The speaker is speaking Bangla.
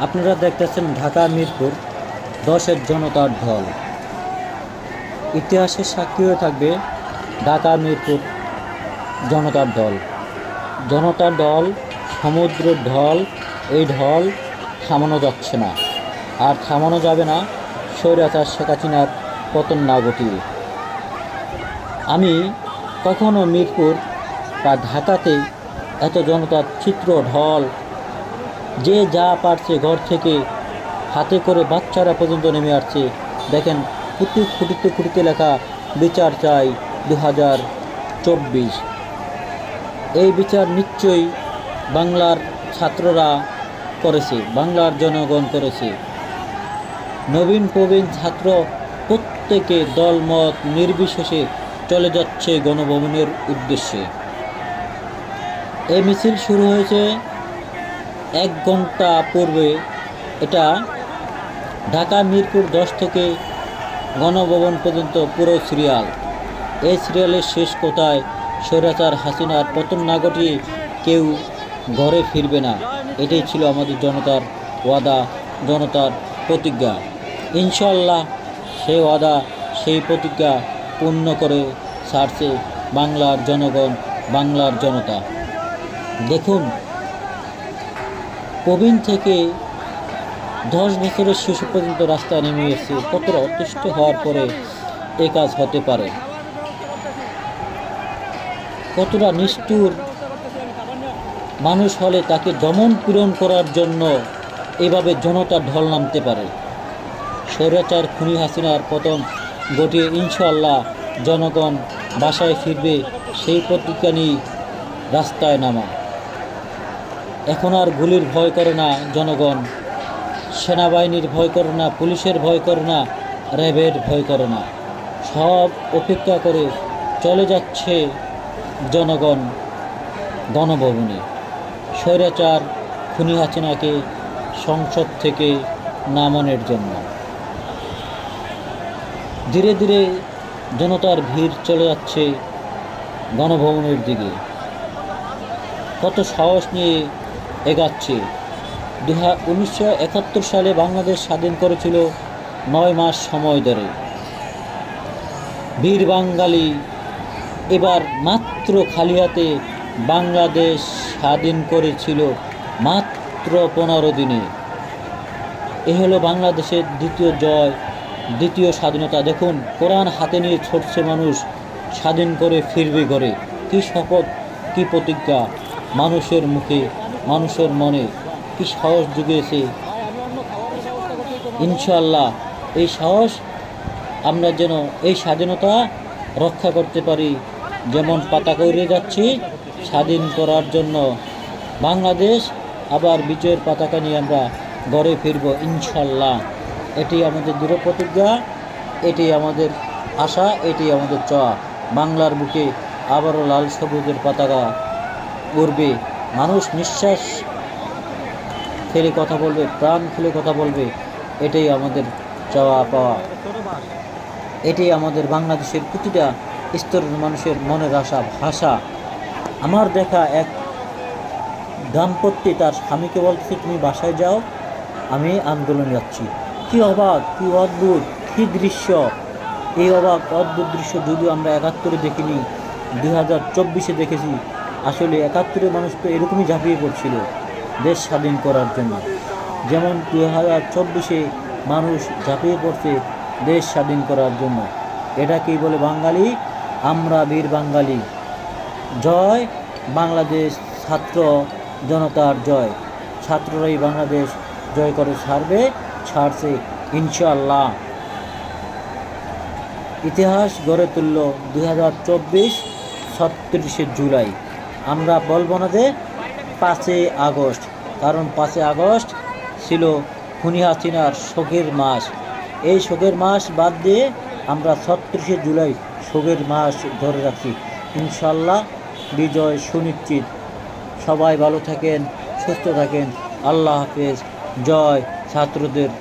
আপনারা দেখতেছেন ঢাকা মিরপুর 10-এর জনতার ঢল। ইতিহাসের সাক্ষী হয়ে থাকবে ঢাকা মিরপুর জনতার ঢল। জনতার ঢল, সমুদ্রের ঢল। এই ঢল থামানো যাচ্ছে না, আর থামানো যাবে না স্বৈরাচার শেখ হাসিনার পতন না ঘটিয়ে। আমি কখনো মিরপুর বা ঢাকাতে এত জনতার চিত্র ঢল, যে যা পারছে ঘর থেকে হাতে করে বাচ্চারা পর্যন্ত নেমে আসছে। দেখেন, খুঁটিতে খুঁটিতে লেখা বিচার চাই 2024। এই বিচার নিশ্চয়ই বাংলার ছাত্ররা করেছে, বাংলার জনগণ করেছে। নবীন প্রবীণ ছাত্র প্রত্যেকে দলমত নির্বিশেষে চলে যাচ্ছে গণভবনের উদ্দেশ্যে। এই মিছিল শুরু হয়েছে 1 ঘন্টা পূর্বে। এটা ঢাকা মিরপুর 10 থেকে গণভবন পর্যন্ত পুরো সিরিয়াল। এই সিরিয়ালের শেষ কোথায়? স্বৈরাচার হাসিনার পতন না ঘটিয়ে কেউ ঘরে ফিরবে না। এটাই ছিল আমাদের জনতার ওয়াদা, জনতার প্রতিজ্ঞা। ইনশাল্লাহ সেই ওয়াদা, সেই প্রতিজ্ঞা পূর্ণ করে ছাড়ছে বাংলার জনগণ, বাংলার জনতা। দেখুন, প্রবীণ থেকে 10 বছরের শিশু পর্যন্ত রাস্তায় নেমে এসেছে। কতটা অতিষ্ঠ হওয়ার পরে এ কাজ হতে পারে? কতটা নিষ্ঠুর মানুষ হলে তাকে দমন পীড়ন করার জন্য এভাবে জনতার ঢল নামতে পারে? স্বৈরাচার খুনি হাসিনার পতন ঘটিয়ে ইনশাআল্লাহ জনগণ বাসায় ফিরবে, সেই প্রতিজ্ঞা নিয়ে রাস্তায় নামা। এখন আর গুলির ভয় করে না জনগণ, সেনাবাহিনীর ভয় করে না, পুলিশের ভয় করে না, র্যাবের ভয় করে না। সব উপেক্ষা করে চলে যাচ্ছে জনগণ গণভবনে। স্বৈরাচার খুনি হাসিনাকে সংসদ থেকে নামানোর জন্য ধীরে ধীরে জনতার ভিড় চলে যাচ্ছে গণভবনের দিকে। কত সাহস নিয়ে এগাচ্ছে। 1971 সালে বাংলাদেশ স্বাধীন করেছিল 9 মাস সময় ধরে। বীর বাঙালি এবার মাত্র খালি হাতে বাংলাদেশ স্বাধীন করেছিল মাত্র 15 দিনে। এ হলো বাংলাদেশের দ্বিতীয় জয়, দ্বিতীয় স্বাধীনতা। দেখুন, কোরআন হাতে নিয়ে ছুটছে মানুষ, স্বাধীন করে ফিরবে ঘরে। কি শপথ, কি প্রতিজ্ঞা মানুষের মুখে, মানুষের মনে, কি সাহস জুগিয়েছে। ইনশাআল্লাহ এই সাহস আমরা যেন এই স্বাধীনতা রক্ষা করতে পারি। যেমন পতাকা উড়িয়ে যাচ্ছি স্বাধীন করার জন্য বাংলাদেশ, আবার বিজয়ের পতাকা নিয়ে আমরা ঘরে ফিরব ইনশাআল্লাহ। এটি আমাদের দৃঢ় প্রতিজ্ঞা, এটি আমাদের আশা, এটি আমাদের চাওয়া। বাংলার বুকে আবারও লাল সবুজের পতাকা উড়বে। মানুষ নিঃশ্বাস ফেলে কথা বলবে, প্রাণ ফেলে কথা বলবে। এটাই আমাদের চাওয়া পাওয়া, এটাই আমাদের বাংলাদেশের প্রতিটা স্তরের মানুষের মনের আশা, ভাষা। আমার দেখা এক দাম্পত্যে তার স্বামীকে বলতেছে, তুমি বাসায় যাও, আমি আন্দোলনে যাচ্ছি। কি অবাক, কি অদ্ভুত, কি দৃশ্য! এই অবাক অদ্ভুত দৃশ্য যদিও আমরা 71-এ দেখিনি, 2024-এ দেখেছি। আসলে 71-এ মানুষ তো এরকমই ঝাঁপিয়ে পড়ছিল দেশ স্বাধীন করার জন্য, যেমন 2024-এ মানুষ ঝাঁপিয়ে পড়ছে দেশ স্বাধীন করার জন্য। এটাকেই বলে বাঙালি, আমরা বীর বাঙালি। জয় বাংলাদেশ, ছাত্র জনতার জয়। ছাত্ররাই বাংলাদেশ জয় করে ছাড়ছে ইনশাআল্লাহ। ইতিহাস গড়ে তুলল 2024 36শে জুলাই। আমরা বলবো না যে 5ই আগস্ট, কারণ 5ই আগস্ট ছিল খুনি হাসিনার শোকের মাস। এই শোকের মাস বাদ দিয়ে আমরা 36শে জুলাই শোকের মাস ধরে রাখছি। ইনশাআল্লাহ বিজয় সুনিশ্চিত। সবাই ভালো থাকেন, সুস্থ থাকেন। আল্লাহ হাফেজ। জয় ছাত্রদের।